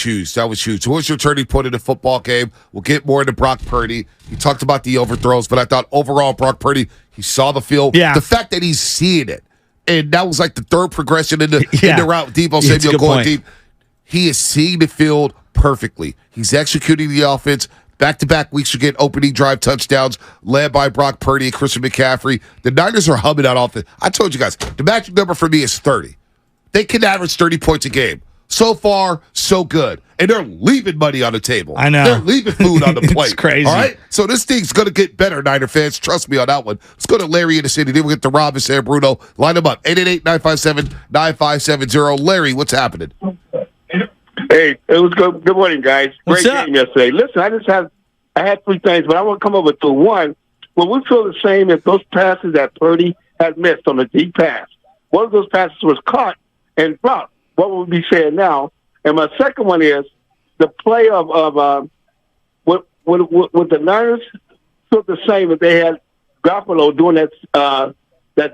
huge. That was huge. So what's your turning point in the football game? We'll get more into Brock Purdy. You talked about the overthrows, but I thought overall Brock Purdy, he saw the field. Yeah. The fact that he's seeing it, and that was like the third progression in the route. Deebo said you're going deep. He is seeing the field perfectly. He's executing the offense. Back-to-back weeks, you get opening drive touchdowns led by Brock Purdy and Christian McCaffrey. The Niners are humming that offense. I told you guys, the magic number for me is 30. They can average 30 points a game. So far, so good. And they're leaving money on the table. I know. They're leaving food on the plate. It's crazy. All right? So this thing's going to get better, Niner fans. Trust me on that one. Let's go to Larry in the city. Then we'll get to Rob and San Bruno. Line them up. 888-957-9570. Larry, what's happening? Hey, it was good. Good morning, guys. What's Great up? game yesterday. Listen, I had three things, but I want to come over to one. Will we feel the same if those passes that Purdy had missed on the deep pass? One of those passes was caught and dropped. What would we be saying now? And my second one is the play of would the Niners feel the same if they had Garoppolo doing that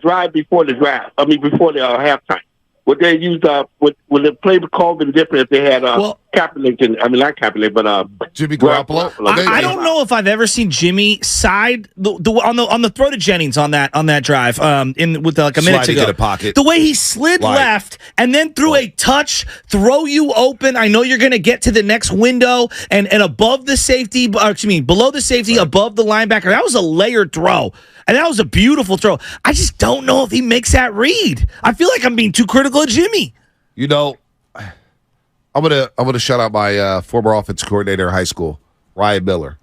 drive before the draft? I mean, before the halftime. Would they use would the play call been different if they had Kaepernick and not Kaepernick, but Jimmy Garoppolo? I don't know if I've ever seen Jimmy side on the throw to Jennings on that drive with like a minute Sliding to go. in the pocket. The way he slid left and then threw a touch, throw you open. I know you're going to get to the next window and above the safety, below the safety, above the linebacker. That was a layered throw. And that was a beautiful throw. I just don't know if he makes that read. I feel like I'm being too critical of Jimmy. You know, I'm gonna shout out my former offense coordinator in high school, Ryan Miller,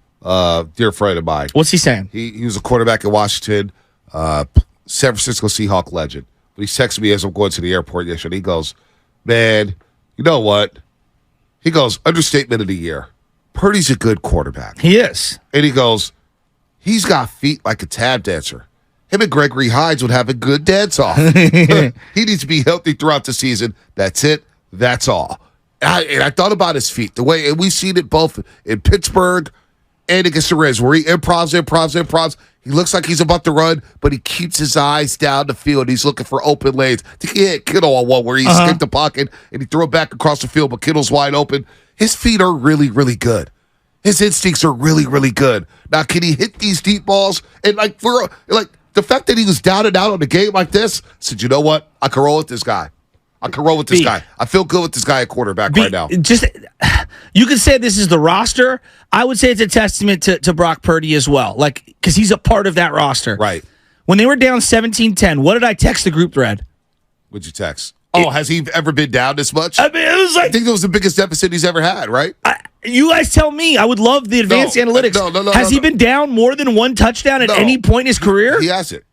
dear friend of mine. What's he saying? He was a quarterback in Washington, San Francisco Seahawk legend. But he texted me as I'm going to the airport yesterday. He goes, "Man, you know what?" He goes, "Understatement of the year. Purdy's a good quarterback." He is. And he goes, "He's got feet like a tap dancer. Him and Gregory Hines would have a good dance-off." He needs to be healthy throughout the season. That's it. That's all. And I thought about his feet. The way, and we've seen it both in Pittsburgh and against the Reds, where he improvs. He looks like he's about to run, but he keeps his eyes down the field. He's looking for open lanes. I think he hit Kittle on one where he escaped the pocket and he threw it back across the field, but Kittle's wide open. His feet are really, really good. His instincts are really, really good. Now, can he hit these deep balls? And the fact that he was down and out on the game like this, I said, you know what? I can roll with this guy. I feel good with this guy at quarterback right now. You could say this is the roster. I would say it's a testament to Brock Purdy as well, because he's a part of that roster. Right. When they were down 17-10, what did I text the group thread? What'd you text? Has he ever been down this much? I mean, it was I think that was the biggest deficit he's ever had, right? You guys tell me. I would love the advanced analytics. Has he been down more than one touchdown at any point in his career? He hasn't.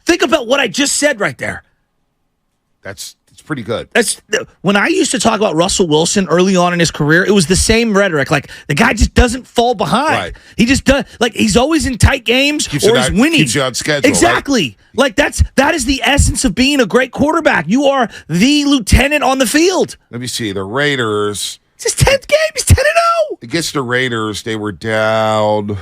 Think about what I just said right there. It's pretty good. When I used to talk about Russell Wilson early on in his career, it was the same rhetoric. Like, the guy just doesn't fall behind. Right. He just does. Like, he's always in tight games he's winning. Keeps you on schedule. Exactly. Right? Like, that is the essence of being a great quarterback. You are the lieutenant on the field. Let me see. The Raiders. It's his 10th game. He's 10-0. Against the Raiders, they were down.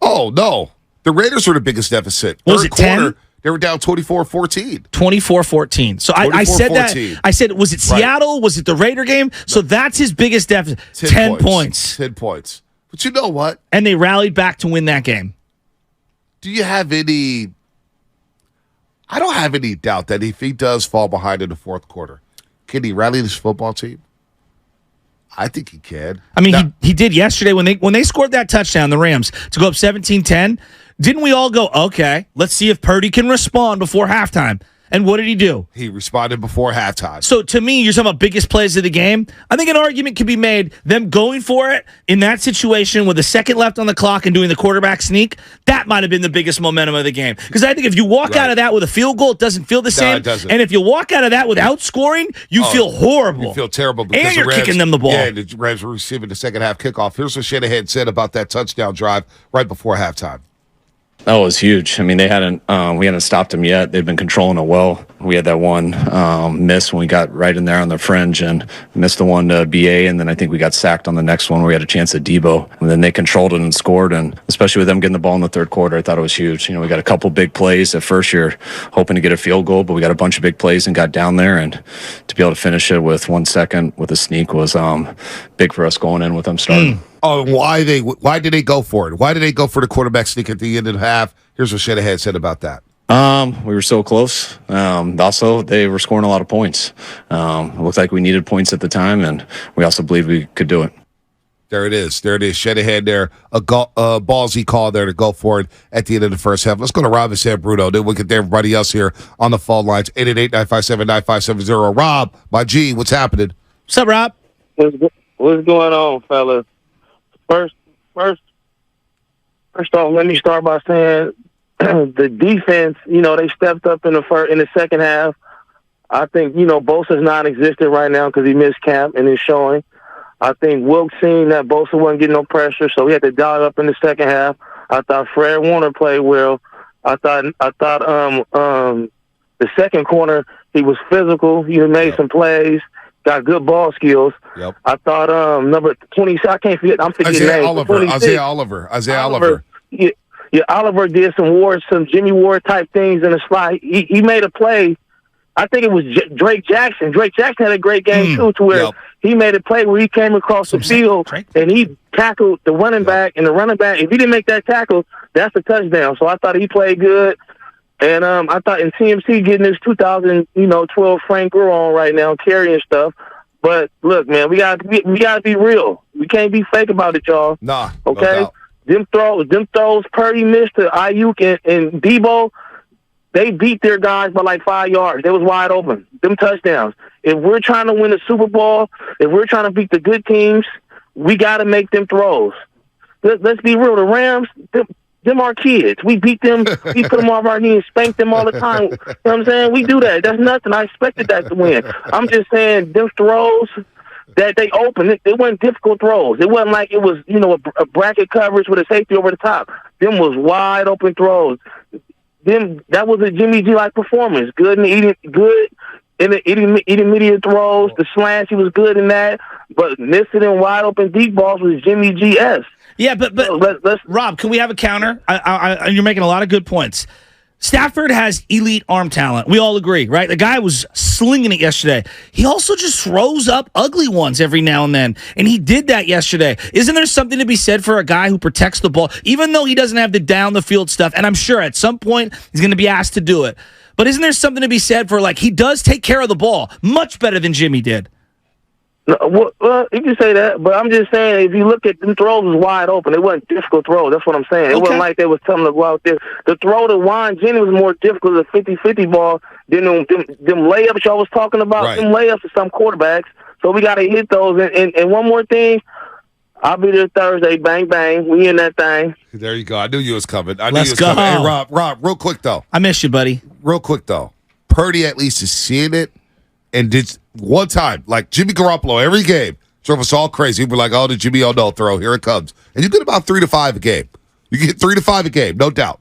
Oh, no. The Raiders were the biggest deficit. Was it 10? They were down 24-14. 24-14. So I said that. I said, was it Seattle? Right. Was it the Raider game? So that's his biggest deficit. 10 points. 10 points. But you know what? And they rallied back to win that game. Do you have any... I don't have any doubt that if he does fall behind in the fourth quarter, can he rally this football team? I think he can. I mean, he did yesterday when they scored that touchdown, the Rams, to go up 17-10. Didn't we all go, okay, let's see if Purdy can respond before halftime? And what did he do? He responded before halftime. So to me, you're talking about biggest plays of the game. I think an argument could be made, them going for it in that situation with a second left on the clock and doing the quarterback sneak, that might have been the biggest momentum of the game. Because I think if you walk out of that with a field goal, it doesn't feel the same. It doesn't. And if you walk out of that without scoring, you feel horrible. You feel terrible. Because and you're kicking them the ball. Yeah, the Rams were receiving the second half kickoff. Here's what Shanahan said about that touchdown drive right before halftime. That was huge. I mean, we hadn't stopped them yet. They've been controlling it well. We had that one miss when we got right in there on the fringe and missed the one to BA, and then I think we got sacked on the next one where we had a chance at Deebo. And then they controlled it and scored, and especially with them getting the ball in the third quarter, I thought it was huge. We got a couple big plays. At first, you're hoping to get a field goal, but we got a bunch of big plays and got down there, and to be able to finish it with 1 second with a sneak was big for us going in with them starting. Oh, why did they go for it? Why did they go for the quarterback sneak at the end of the half? Here's what Shanahan said about that. We were so close. Also, they were scoring a lot of points. It looked like we needed points at the time, and we also believed we could do it. There it is. Shanahan there, a ballsy call there to go for it at the end of the first half. Let's go to Rob and San Bruno. Then we'll get to everybody else here on the phone lines. 888-957-9570. Rob, my G, what's happening? What's up, Rob? What's going on, fellas? First off, let me start by saying the defense, they stepped up in the second half. I think, Bosa's non-existent right now because he missed camp and is showing. I think Wilkes seen that Bosa wasn't getting no pressure, so he had to dial up in the second half. I thought Fred Warner played well. I thought the second corner, he was physical. He made some plays. Got good ball skills. Yep. I thought number 20. I can't forget. I'm forgetting names. Isaiah Oliver. Yeah, Oliver did some Jimmy Ward type things in the slot. He made a play. I think it was Drake Jackson. Drake Jackson had a great game too, to where he made a play where he came across the field and he tackled the running back, and the running back, if he didn't make that tackle, that's a touchdown. So I thought he played good. And I thought in CMC getting his 2012 Frank Gore on right now, carrying stuff. But look, man, we gotta be real. We can't be fake about it, y'all. Nah. Okay. No them throws Purdy missed to Ayuk and Deebo, they beat their guys by like 5 yards. They was wide open. Them touchdowns. If we're trying to win the Super Bowl, if we're trying to beat the good teams, we got to make them throws. Let's be real. The Rams, them are kids. We beat them. We put them off our knees, spank them all the time. You know what I'm saying? We do that. That's nothing. I expected that to win. I'm just saying them throws that they opened, it wasn't difficult throws. It wasn't like it was, a bracket coverage with a safety over the top. Them was wide open throws. Then that was a Jimmy G-like performance. Good in the intermediate throws. The slants, he was good in that. But missing in wide open deep balls was Jimmy G.S. Yeah, but let's, Rob, can we have a counter? You're making a lot of good points. Stafford has elite arm talent. We all agree, right? The guy was slinging it yesterday. He also just throws up ugly ones every now and then, and he did that yesterday. Isn't there something to be said for a guy who protects the ball, even though he doesn't have the down-the-field stuff? And I'm sure at some point he's going to be asked to do it. But isn't there something to be said for, he does take care of the ball much better than Jimmy did? Well, you can say that, but I'm just saying, if you look at them throws, was wide open. It wasn't difficult throws. That's what I'm saying. It wasn't like they was telling them to go out there. The throw to Juan Jennings was more difficult as a 50-50 ball than them layups y'all was talking about. Right. Them layups to some quarterbacks. So we got to hit those. And one more thing, I'll be there Thursday. Bang, bang. We in that thing. There you go. I knew you was coming. Let's go. Hey, Rob, real quick, though. I miss you, buddy. Real quick, though. Purdy at least is seeing it and did one time, like Jimmy Garoppolo, every game, drove us all crazy. We're like, oh, the Jimmy no throw. Here it comes. And you get about 3 to 5 a game. You get 3 to 5 a game, no doubt.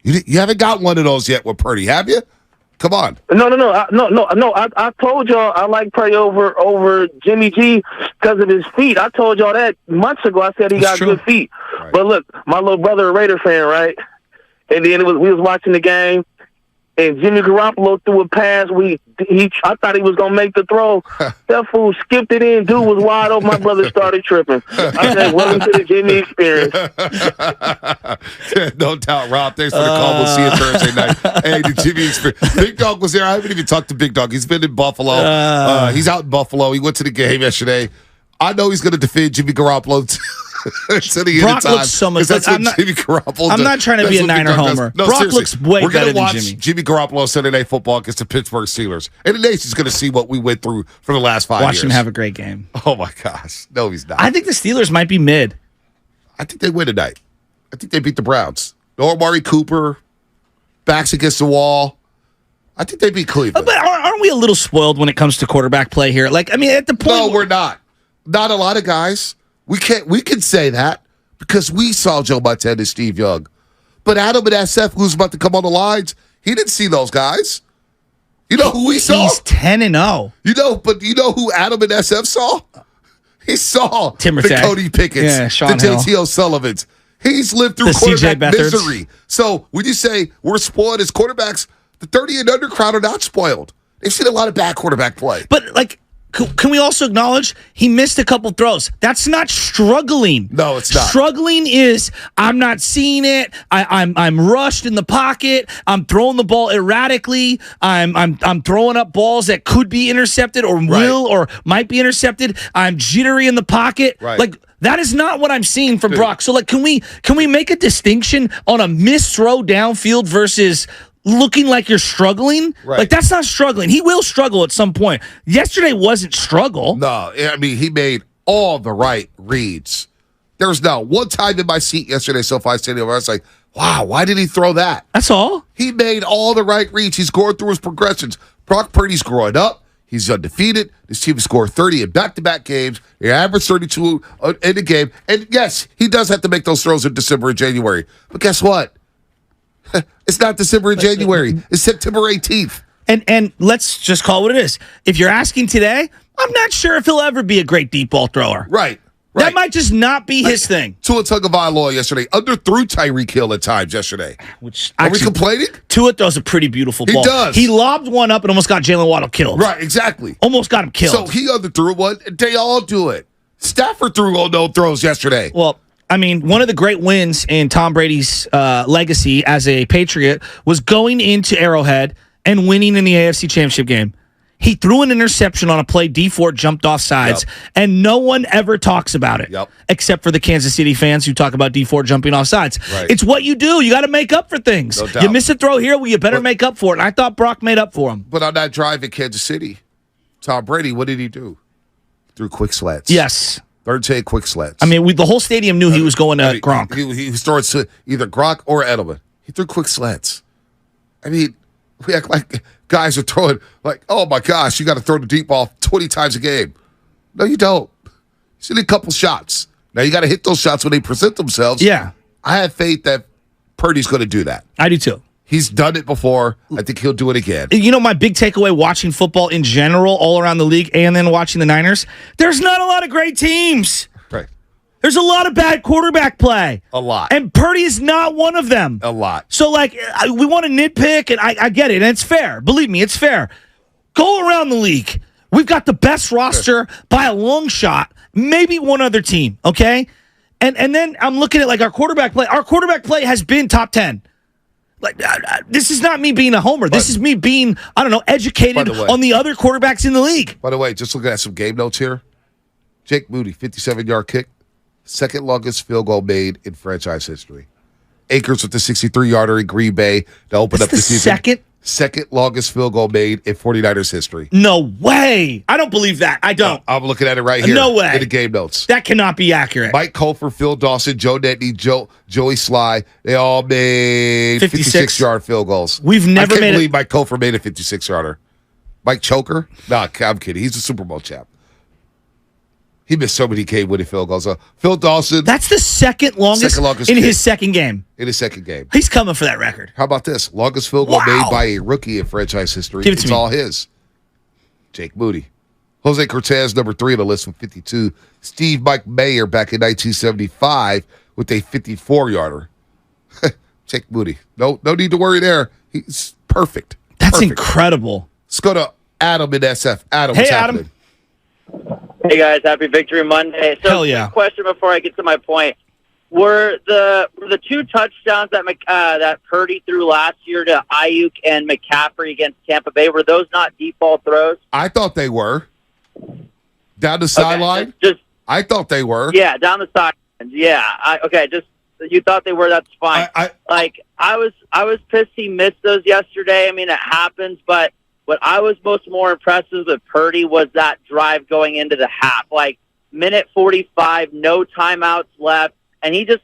You haven't got one of those yet with Purdy, have you? Come on. No. I told y'all I like Purdy over Jimmy G because of his feet. I told y'all that months ago. I said he got good feet. Right. But look, my little brother a Raider fan, right? And then we was watching the game, and Jimmy Garoppolo threw a pass. I thought he was gonna make the throw. That fool skipped it in. Dude was wide open. My brother started tripping. I said, "Welcome to the Jimmy experience." No doubt, Rob. Thanks for the call. We'll see you Thursday night. Hey, the Jimmy experience. Big Dog was there. I haven't even talked to Big Dog. He's been in Buffalo. He's out in Buffalo. He went to the game yesterday. I know he's gonna defend Jimmy Garoppolo. To the Brock time, looks so much that's better. what Jimmy Garoppolo I'm not trying to be a Niner homer. No, Brock seriously. looks way We're better gonna than watch Jimmy. Garoppolo Sunday Night Football against the Pittsburgh Steelers, and the nation's going to see what we went through for the last 5 years. Watch him have a great game. Oh my gosh, no, he's not. I think the Steelers might be mid. I think they win tonight. I think they beat the Browns. No Amari Cooper, backs against the wall. I think they beat Cleveland. But aren't we a little spoiled when it comes to quarterback play here? At the point. No, we're not. Not a lot of guys. We can say that because we saw Joe Montana and Steve Young. But Adam and SF, who's about to come on the lines, he didn't see those guys. You know who he saw? He's 10-0. But you know who Adam and SF saw? He saw Timbertech. the Cody Pickett's, Sean the Hill. JT O'Sullivans. He's lived through The CJ quarterback Beathards. misery. So when you say we're spoiled as quarterbacks, the 30 and under crowd are not spoiled. They've seen a lot of bad quarterback play. But, like, can we also acknowledge he missed a couple throws? That's not struggling. No, it's not. Struggling is I'm not seeing it. I'm rushed in the pocket. I'm throwing the ball erratically. I'm throwing up balls that could be intercepted or will or might be intercepted. I'm jittery in the pocket. Right. Like, that is not what I'm seeing from Brock. So, like, can we make a distinction on a missed throw downfield versus looking like you're struggling? Right. Like, that's not struggling. He will struggle at some point. Yesterday wasn't struggle. No, I mean, he made all the right reads. There was not one time in my seat yesterday, SoFi Stadium, where I was like, wow, why did he throw that? That's all. He made all the right reads. He's going through his progressions. Brock Purdy's growing up. He's undefeated. This team has scored 30 in back-to-back games. He averaged 32 in a game. And, yes, he does have to make those throws in December and January. But guess what? It's not December and January. It's September 18th. And let's just call it what it is. If you're asking today, I'm not sure if he'll ever be a great deep ball thrower. Right. That might just not be his thing. Tua Tagovailoa yesterday underthrew Tyreek Hill at times yesterday. Which Are we complaining? Tua throws a pretty beautiful ball. He does. He lobbed one up and almost got Jalen Waddle killed. Right, exactly. Almost got him killed. So he underthrew one, and they all do it. Stafford threw all no throws yesterday. Well, I mean, one of the great wins in Tom Brady's legacy as a Patriot was going into Arrowhead and winning in the AFC Championship game. He threw an interception on a play Dee Ford jumped off sides, and no one ever talks about it, except for the Kansas City fans who talk about Dee Ford jumping off sides. Right. It's what you do. You got to make up for things. No doubt. You miss a throw here, well, you better make up for it. And I thought Brock made up for him. But on that drive in Kansas City, Tom Brady, what did he do? Threw quick slants. Yes. Third take quick slants. I mean, the whole stadium knew he was going to Gronk. He starts to either Gronk or Edelman. He threw quick slants. I mean, we act like guys are throwing, like, oh my gosh, you got to throw the deep ball 20 times a game. No, you don't. You just need a couple shots. Now, you got to hit those shots when they present themselves. Yeah. I have faith that Purdy's going to do that. I do too. He's done it before. I think he'll do it again. You know, my big takeaway watching football in general, all around the league, and then watching the Niners, there's not a lot of great teams. Right. There's a lot of bad quarterback play. A lot. And Purdy is not one of them. A lot. So, like, we want to nitpick, and I get it, and it's fair. Believe me, it's fair. Go around the league. We've got the best roster by a long shot, maybe one other team, okay? And then I'm looking at, like, our quarterback play. Our quarterback play has been top 10. Like, this is not me being a homer. This is me being, I don't know, educated on the other quarterbacks in the league. By the way, just looking at some game notes here. Jake Moody, 57-yard kick. Second longest field goal made in franchise history. Akers with the 63-yarder in Green Bay to open up the season. Second longest field goal made in 49ers history. No way. I don't believe that. I don't. I'm looking at it right here. No way. In the game notes. That cannot be accurate. Mike Colfer, Phil Dawson, Joe Nedney, Joey Sly, they all made 56-yard field goals. We've never I can't believe Mike Colfer made a 56-yarder. Mike Choker? Nah, I'm kidding. He's a Super Bowl champ. He missed so many game-winning field goals. Phil Dawson. That's the second longest in his second game. In his second game. He's coming for that record. How about this? Longest field goal made by a rookie in franchise history. Give it to me. All his. Jake Moody. Jose Cortez, number 3 on the list with 52. Steve Mike Mayer back in 1975 with a 54-yarder. Jake Moody. No need to worry there. He's perfect. That's incredible. Let's go to Adam in SF. Adam, hey, what's Adam. happening? Hey guys, happy Victory Monday. So, hell yeah. Question before I get to my point: Were the 2 touchdowns that that Purdy threw last year to Ayuk and McCaffrey against Tampa Bay, were those not deep ball throws? I thought they were. Down the sideline? Just I thought they were. Yeah, down the sideline. Yeah. You thought they were. That's fine. I was pissed he missed those yesterday. I mean, it happens, but. What I was more impressed with Purdy was that drive going into the half, like minute 45, no timeouts left, and he just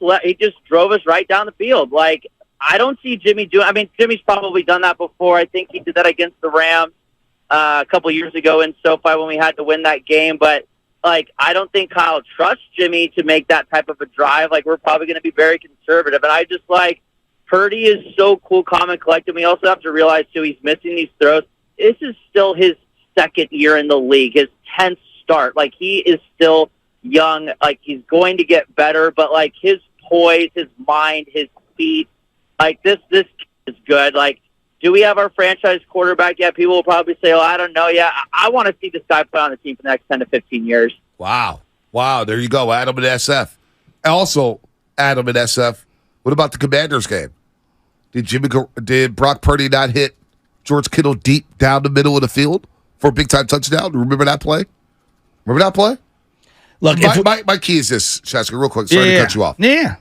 drove us right down the field. Like, I don't see Jimmy doing. I mean, Jimmy's probably done that before. I think he did that against the Rams a couple years ago in SoFi when we had to win that game. But like, I don't think Kyle trusts Jimmy to make that type of a drive. Like, we're probably going to be very conservative, and I just like. Purdy is so cool, calm, and collected. We also have to realize, too, he's missing these throws. This is still his second year in the league, his 10th start. Like, he is still young. Like, he's going to get better, but, like, his poise, his mind, his feet, like, this kid is good. Like, do we have our franchise quarterback yet? People will probably say, I don't know yet. I want to see this guy play on the team for the next 10 to 15 years. Wow. There you go, Adam and SF. Also, Adam and SF, what about the Commanders game? Did Brock Purdy not hit George Kittle deep down the middle of the field for a big-time touchdown? Remember that play? Look, my key is this, Shaska, real quick. Sorry to cut you off. Yeah.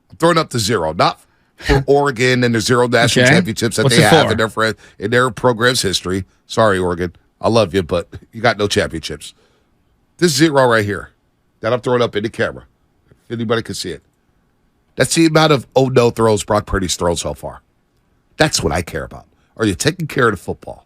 I'm throwing up the 0. Not for Oregon and their 0 national championships that they have in their program's history. Sorry, Oregon. I love you, but you got no championships. This 0 right here that I'm throwing up in the camera, if anybody can see it, that's the amount of no throws Brock Purdy's thrown so far. That's what I care about. Are you taking care of the football?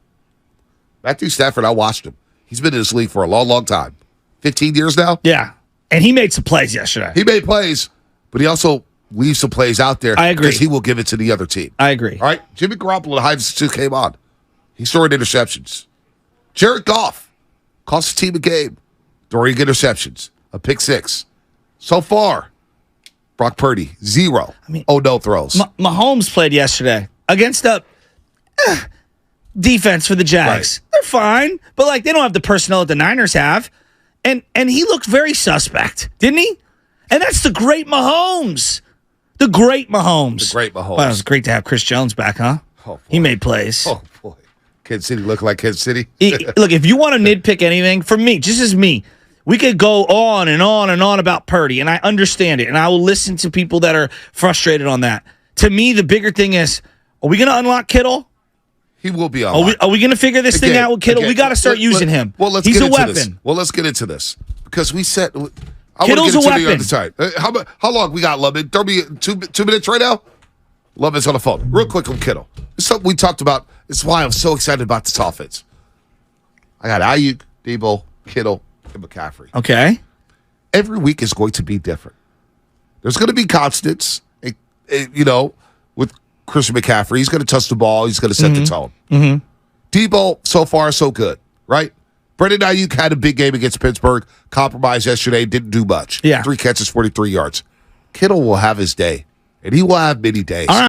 Matthew Stafford, I watched him. He's been in this league for a long, long time. 15 years now? Yeah. And he made some plays yesterday. He made plays, but he also leaves some plays out there. I agree. Because he will give it to the other team. I agree. All right? Jimmy Garoppolo, the Hines just came on. He's throwing interceptions. Jared Goff cost the team a game, throwing interceptions, a pick 6. So far, Brock Purdy, 0. No throws. Mahomes played yesterday against a defense for the Jags. Right. They're fine, but like they don't have the personnel that the Niners have. And he looked very suspect, didn't he? And that's the great Mahomes. The great Mahomes. Well, it was great to have Chris Jones back, huh? Oh, he made plays. Oh, boy. Kansas City look like Kansas City. Look, if you want to nitpick anything, for me, just as me, we could go on and on and on about Purdy, and I understand it, and I will listen to people that are frustrated on that. To me, the bigger thing is, are we going to unlock Kittle? He will be unlocked. Are we going to figure this thing out with Kittle? We got to start using him. Well, He's a weapon. Well, let's get into this because we said Kittle's a weapon. How long we got, Lubman? Throw me 2 minutes right now. Lubman's on the phone. Real quick on Kittle. It's something we talked about. It's why I'm so excited about this offense. I got Ayuk, Deebo, Kittle, and McCaffrey. Okay. Every week is going to be different. There's going to be constants, with Christian McCaffrey. He's going to touch the ball. He's going to set the tone. Mm-hmm. Deebo, so far, so good, right? Brandon Ayuk had a big game against Pittsburgh. Compromised yesterday. Didn't do much. Yeah. 3 catches, 43 yards. Kittle will have his day, and he will have many days. All right.